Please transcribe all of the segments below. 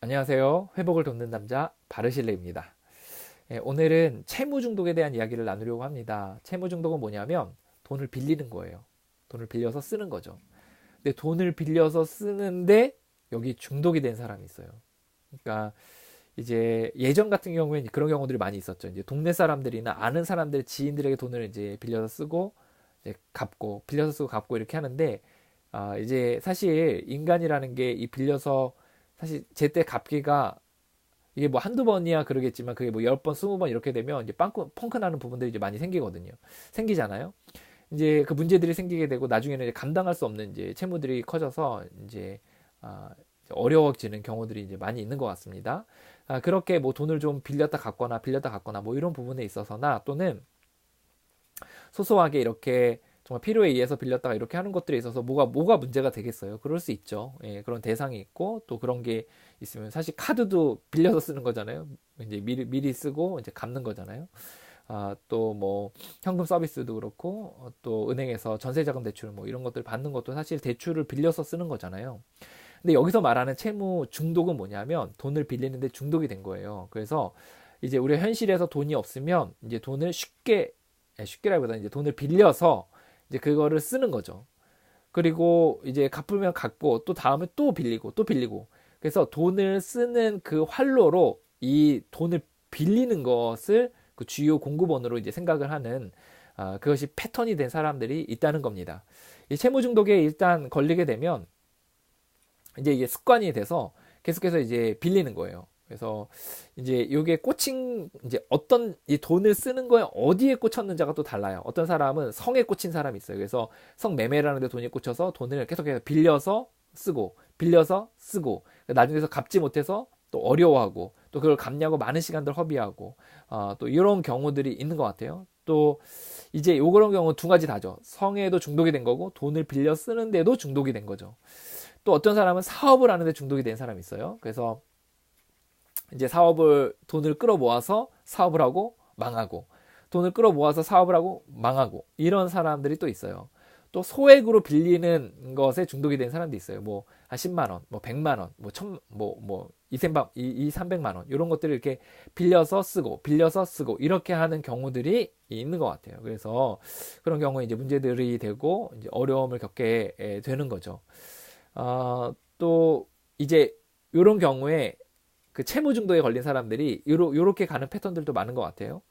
안녕하세요. 회복을 돕는 남자 바르실레입니다. 오늘은 채무 중독에 대한 이야기를 나누려고 합니다. 채무 중독은 뭐냐면 돈을 빌리는 거예요. 돈을 빌려서 쓰는 거죠. 근데 돈을 빌려서 쓰는데 여기 중독이 된 사람이 있어요. 그러니까 이제 예전 같은 경우에는 그런 경우들이 많이 있었죠. 이제 동네 사람들이나 아는 사람들, 지인들에게 돈을 이제 빌려서 쓰고 이제 갚고 빌려서 쓰고 갚고 이렇게 하는데 이제 사실 인간이라는 게 이 빌려서 사실 제때 갚기가 이게 뭐 한두 번이야 그러겠지만 그게 뭐 10번, 20번 이렇게 되면 이제 펑크 나는 부분들이 이제 많이 생기거든요. 생기잖아요. 이제 그 문제들이 생기게 되고 나중에는 이제 감당할 수 없는 이제 채무들이 커져서 이제 어려워지는 경우들이 이제 많이 있는 것 같습니다. 그렇게 뭐 돈을 좀 빌렸다 갚거나 뭐 이런 부분에 있어서나 또는 소소하게 이렇게 정말 필요에 의해서 빌렸다가 이렇게 하는 것들에 있어서 뭐가 문제가 되겠어요. 그럴 수 있죠. 예, 그런 대상이 있고 또 그런 게 있으면 사실 카드도 빌려서 쓰는 거잖아요. 이제 미리 쓰고 이제 갚는 거잖아요. 또 뭐 현금 서비스도 그렇고 또 은행에서 전세자금 대출 뭐 이런 것들 받는 것도 사실 대출을 빌려서 쓰는 거잖아요. 근데 여기서 말하는 채무 중독은 뭐냐면 돈을 빌리는데 중독이 된 거예요. 그래서 이제 우리가 현실에서 돈이 없으면 이제 돈을 쉽게라기보다 이제 돈을 빌려서 이제 그거를 쓰는 거죠. 그리고 이제 갚으면 갚고 또 다음에 또 빌리고 또 빌리고 그래서 돈을 쓰는 그 활로로 이 돈을 빌리는 것을 그 주요 공급원으로 이제 생각을 하는 그것이 패턴이 된 사람들이 있다는 겁니다. 이 채무 중독에 일단 걸리게 되면 이제 이게 습관이 돼서 계속해서 이제 빌리는 거예요. 그래서 이제 요게 꽂힌 이제 어떤 이 돈을 쓰는 거에 어디에 꽂혔는지가 또 달라요. 어떤 사람은 성에 꽂힌 사람이 있어요. 그래서 성 매매라는 데 돈이 꽂혀서 돈을 계속해서 빌려서 쓰고 나중에서 갚지 못해서 또 어려워하고 또 그걸 갚냐고 많은 시간들 허비하고 또 이런 경우들이 있는 것 같아요. 또 이제 요런 경우 두 가지 다죠. 성에도 중독이 된 거고 돈을 빌려 쓰는데도 중독이 된 거죠. 또 어떤 사람은 사업을 하는데 중독이 된 사람이 있어요. 그래서 이제 돈을 끌어모아서 사업을 하고 망하고, 돈을 끌어모아서 사업을 하고 망하고, 이런 사람들이 또 있어요. 또 소액으로 빌리는 것에 중독이 된 사람도 있어요. 뭐, 한 10만 원, 뭐 100만 원, 뭐 300만 원, 이런 것들을 이렇게 빌려서 쓰고, 이렇게 하는 경우들이 있는 것 같아요. 그래서 그런 경우에 이제 문제들이 되고, 이제 어려움을 겪게 되는 거죠. 또 이제 이런 경우에 그 채무 중독에 걸린 사람들이 요렇게 가는 패턴들도 많은 것 같아요.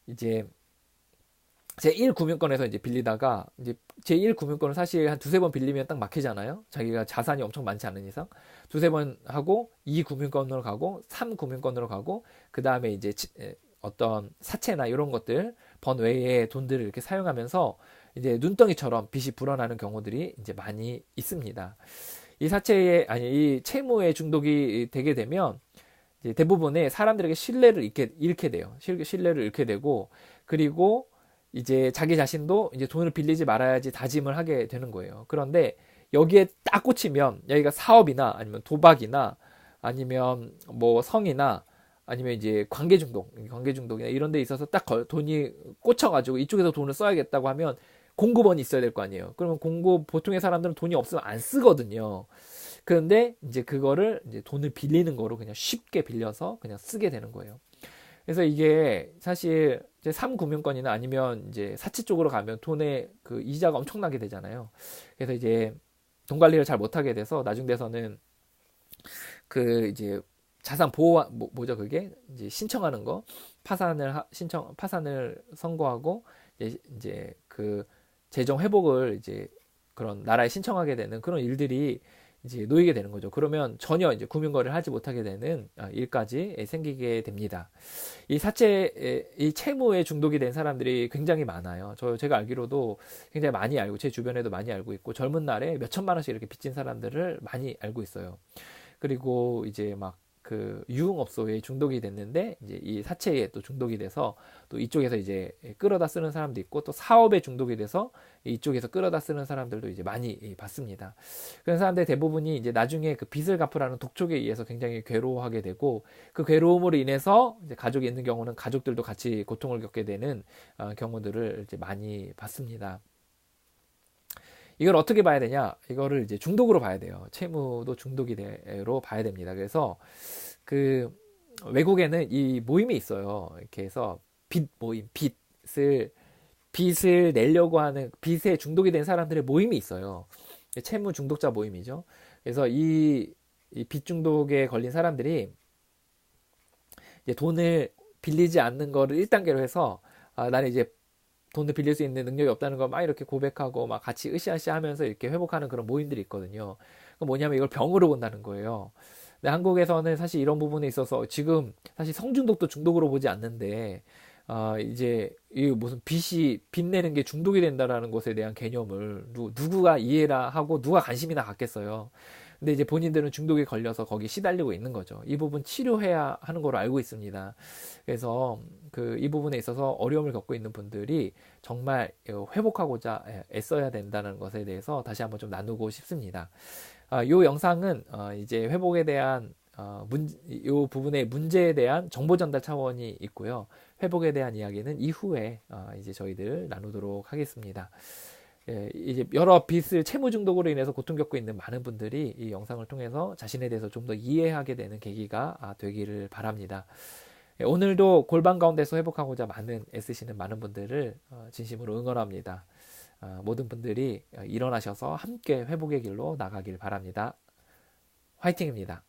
이제 제1 금융권에서 이제 빌리다가 이제 제1 금융권을 사실 한 두세 번 빌리면 딱 막히잖아요. 자기가 자산이 엄청 많지 않은 이상 두세 번 하고 2 금융권으로 가고 3 금융권으로 가고 그 다음에 이제 어떤 사채나 이런 것들 번외의 돈들을 이렇게 사용하면서 이제 눈덩이처럼 빚이 불어나는 경우들이 이제 많이 있습니다. 이 채무에 중독이 되게 되면 이제 대부분의 사람들에게 신뢰를 잃게 돼요. 신뢰를 잃게 되고 그리고 이제 자기 자신도 이제 돈을 빌리지 말아야지 다짐을 하게 되는 거예요. 그런데 여기에 딱 꽂히면 여기가 사업이나 아니면 도박이나 아니면 뭐 성이나 아니면 이제 관계 중독이나 이런 데 있어서 돈이 꽂혀가지고 이쪽에서 돈을 써야겠다고 하면 공급원이 있어야 될 거 아니에요. 그러면 보통의 사람들은 돈이 없으면 안 쓰거든요. 그런데 이제 그거를 이제 돈을 빌리는 거로 그냥 쉽게 빌려서 그냥 쓰게 되는 거예요. 그래서 이게 사실 이제 3금융권이나 아니면 이제 사채 쪽으로 가면 돈의 그 이자가 엄청나게 되잖아요. 그래서 이제 돈 관리를 잘 못하게 돼서 나중 돼서는 그 이제 자산 보호 뭐죠 그게 이제 신청하는 거 파산을 선고하고 이제 그 재정 회복을 이제 그런 나라에 신청하게 되는 그런 일들이 이제 놓이게 되는 거죠. 그러면 전혀 이제 금융거래를 하지 못하게 되는 일까지 생기게 됩니다. 이 채무에 중독이 된 사람들이 굉장히 많아요. 제가 알기로도 굉장히 많이 알고 제 주변에도 많이 알고 있고 젊은 날에 몇 천만 원씩 이렇게 빚진 사람들을 많이 알고 있어요. 그리고 이제 막 그 유흥업소에 중독이 됐는데 이제 이 사채에 또 중독이 돼서 또 이쪽에서 이제 끌어다 쓰는 사람도 있고 또 사업에 중독이 돼서 이쪽에서 끌어다 쓰는 사람들도 이제 많이 봤습니다. 그런 사람들 대부분이 이제 나중에 그 빚을 갚으라는 독촉에 의해서 굉장히 괴로워하게 되고 그 괴로움으로 인해서 이제 가족이 있는 경우는 가족들도 같이 고통을 겪게 되는 경우들을 이제 많이 봤습니다. 이걸 어떻게 봐야 되냐? 이거를 이제 중독으로 봐야 돼요. 채무도 중독이로 봐야 됩니다. 그래서 그 외국에는 이 모임이 있어요. 이렇게 해서 빚 모임, 빚을 내려고 하는 빚에 중독이 된 사람들의 모임이 있어요. 채무 중독자 모임이죠. 그래서 이 빚 중독에 걸린 사람들이 이제 돈을 빌리지 않는 거를 1단계로 해서 나는 이제 돈을 빌릴 수 있는 능력이 없다는 걸 막 이렇게 고백하고 막 같이 으쌰으쌰 하면서 이렇게 회복하는 그런 모임들이 있거든요. 그 뭐냐면 이걸 병으로 본다는 거예요. 근데 한국에서는 사실 이런 부분에 있어서 지금 사실 성중독도 중독으로 보지 않는데 이제 이 무슨 빚 내는 게 중독이 된다라는 것에 대한 개념을 누구가 이해라 하고 누가 관심이나 갖겠어요. 근데 이제 본인들은 중독에 걸려서 거기 시달리고 있는 거죠. 이 부분 치료해야 하는 걸로 알고 있습니다. 그래서 그 이 부분에 있어서 어려움을 겪고 있는 분들이 정말 회복하고자 애써야 된다는 것에 대해서 다시 한번 좀 나누고 싶습니다. 이 영상은 이제 회복에 대한 이 부분의 문제에 대한 정보 전달 차원이 있고요. 회복에 대한 이야기는 이후에 이제 저희들 나누도록 하겠습니다. 예, 이제 여러 빚을 채무 중독으로 인해서 고통 겪고 있는 많은 분들이 이 영상을 통해서 자신에 대해서 좀 더 이해하게 되는 계기가 되기를 바랍니다. 예, 오늘도 골반 가운데서 회복하고자 애쓰시는 많은 분들을 진심으로 응원합니다. 모든 분들이 일어나셔서 함께 회복의 길로 나가길 바랍니다. 화이팅입니다.